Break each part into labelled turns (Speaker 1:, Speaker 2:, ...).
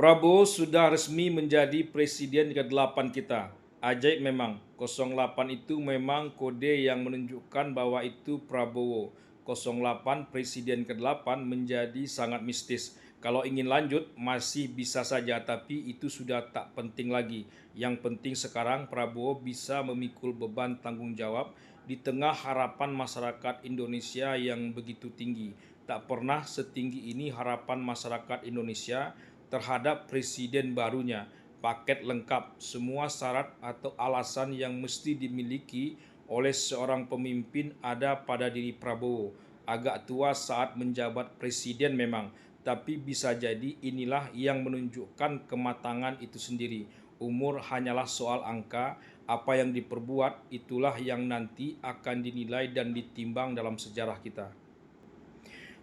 Speaker 1: Prabowo sudah resmi menjadi presiden ke-8 kita. Ajaib memang, 08 itu memang kode yang menunjukkan bahwa itu Prabowo. 08 presiden ke-8 menjadi sangat mistis. Kalau ingin lanjut masih bisa saja, tapi itu sudah tak penting lagi. Yang penting sekarang Prabowo bisa memikul beban tanggung jawab di tengah harapan masyarakat Indonesia yang begitu tinggi. Tak pernah setinggi ini harapan masyarakat Indonesia terhadap presiden barunya. Paket lengkap, semua syarat atau alasan yang mesti dimiliki oleh seorang pemimpin ada pada diri Prabowo. Agak tua saat menjabat presiden memang, tapi bisa jadi inilah yang menunjukkan kematangan itu sendiri. Umur hanyalah soal angka, apa yang diperbuat itulah yang nanti akan dinilai dan ditimbang dalam sejarah kita.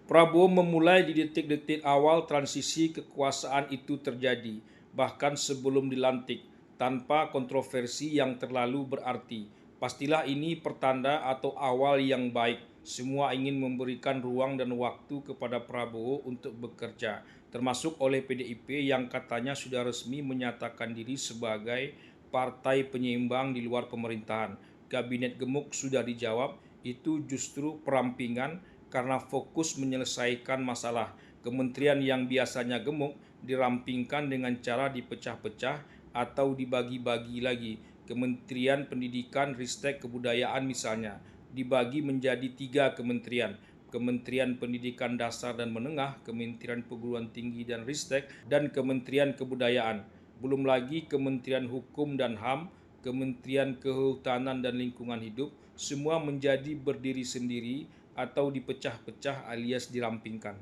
Speaker 1: Prabowo memulai di detik-detik awal transisi kekuasaan itu terjadi, bahkan sebelum dilantik, tanpa kontroversi yang terlalu berarti. Pastilah ini pertanda atau awal yang baik. Semua ingin memberikan ruang dan waktu kepada Prabowo untuk bekerja, termasuk oleh PDIP yang katanya sudah resmi menyatakan diri sebagai partai penyeimbang di luar pemerintahan. Kabinet gemuk sudah dijawab, itu justru perampingan karena fokus menyelesaikan masalah. Kementerian yang biasanya gemuk dirampingkan dengan cara dipecah-pecah atau dibagi-bagi lagi. Kementerian Pendidikan, Ristek, Kebudayaan misalnya dibagi menjadi 3 kementerian. Kementerian Pendidikan Dasar dan Menengah, Kementerian Perguruan Tinggi dan Ristek, dan Kementerian Kebudayaan. Belum lagi Kementerian Hukum dan HAM, Kementerian Kehutanan dan Lingkungan Hidup, semua menjadi berdiri sendiri atau dipecah-pecah alias dirampingkan.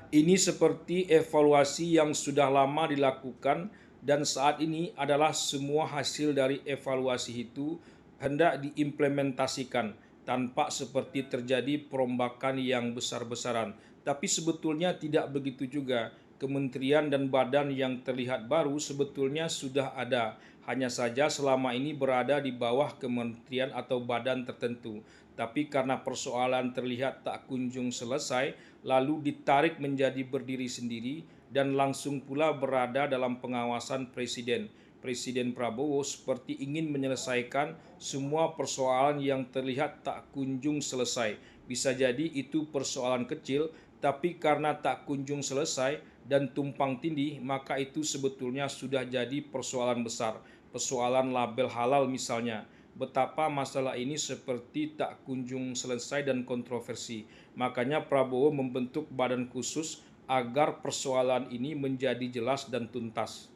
Speaker 1: Ini seperti evaluasi yang sudah lama dilakukan dan saat ini adalah semua hasil dari evaluasi itu hendak diimplementasikan. Tampak seperti terjadi perombakan yang besar-besaran, tapi sebetulnya tidak begitu juga. Kementerian dan badan yang terlihat baru sebetulnya sudah ada, hanya saja selama ini berada di bawah kementerian atau badan tertentu. Tapi karena persoalan terlihat tak kunjung selesai, lalu ditarik menjadi berdiri sendiri dan langsung pula berada dalam pengawasan presiden. Presiden Prabowo seperti ingin menyelesaikan semua persoalan yang terlihat tak kunjung selesai. Bisa jadi itu persoalan kecil, tapi karena tak kunjung selesai dan tumpang tindih, maka itu sebetulnya sudah jadi persoalan besar. Persoalan label halal misalnya. Betapa masalah ini seperti tak kunjung selesai dan kontroversi. Makanya Prabowo membentuk badan khusus agar persoalan ini menjadi jelas dan tuntas.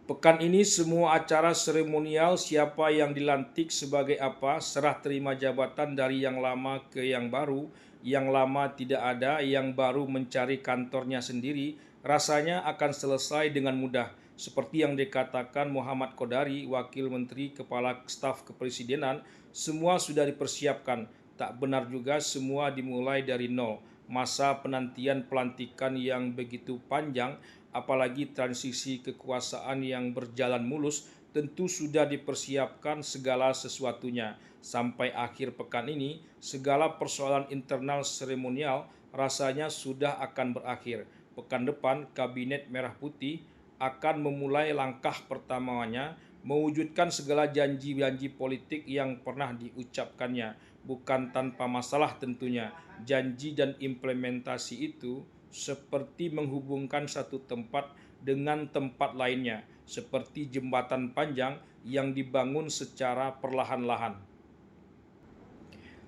Speaker 1: Pekan ini semua acara seremonial siapa yang dilantik sebagai apa, serah terima jabatan dari yang lama ke yang baru, yang lama tidak ada, yang baru mencari kantornya sendiri, rasanya akan selesai dengan mudah. Seperti yang dikatakan Muhammad Qodari, Wakil Menteri Kepala Staf Kepresidenan, semua sudah dipersiapkan. Tak benar juga semua dimulai dari nol. Masa penantian pelantikan yang begitu panjang, apalagi transisi kekuasaan yang berjalan mulus, tentu sudah dipersiapkan segala sesuatunya. Sampai akhir pekan ini, segala persoalan internal seremonial rasanya sudah akan berakhir. Pekan depan, Kabinet Merah Putih akan memulai langkah pertamanya mewujudkan segala janji-janji politik yang pernah diucapkannya. Bukan tanpa masalah tentunya. Janji dan implementasi itu seperti menghubungkan satu tempat dengan tempat lainnya, seperti jembatan panjang yang dibangun secara perlahan-lahan.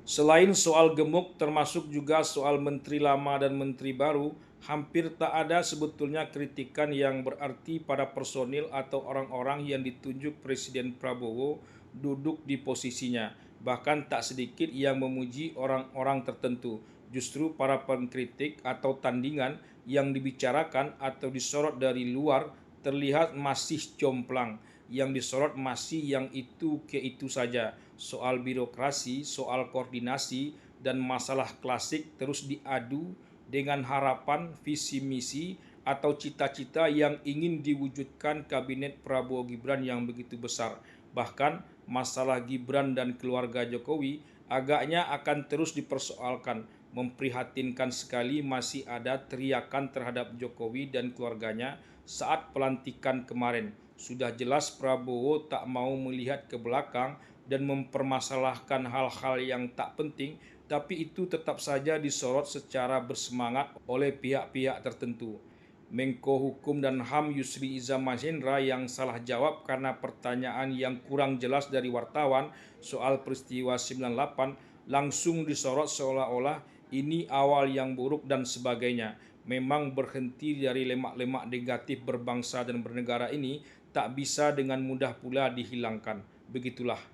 Speaker 1: Selain soal gemuk, termasuk juga soal menteri lama dan menteri baru, hampir tak ada sebetulnya kritikan yang berarti pada personil atau orang-orang yang ditunjuk Presiden Prabowo duduk di posisinya. Bahkan tak sedikit yang memuji orang-orang tertentu. Justru para pengkritik atau tandingan yang dibicarakan atau disorot dari luar terlihat masih jomplang. Yang disorot masih yang itu ke itu saja. Soal birokrasi, soal koordinasi, dan masalah klasik terus diadu dengan harapan visi misi atau cita-cita yang ingin diwujudkan Kabinet Prabowo Gibran yang begitu besar. Bahkan masalah Gibran dan keluarga Jokowi agaknya akan terus dipersoalkan. Memprihatinkan sekali masih ada teriakan terhadap Jokowi dan keluarganya saat pelantikan kemarin. Sudah jelas Prabowo tak mau melihat ke belakang dan mempermasalahkan hal-hal yang tak penting, tapi itu tetap saja disorot secara bersemangat oleh pihak-pihak tertentu. Menko Hukum dan HAM Yusri Iza Mahendra yang salah jawab karena pertanyaan yang kurang jelas dari wartawan soal peristiwa 98 langsung disorot seolah-olah ini awal yang buruk dan sebagainya. Memang berhenti dari lemak-lemak negatif berbangsa dan bernegara ini tak bisa dengan mudah pula dihilangkan. Begitulah.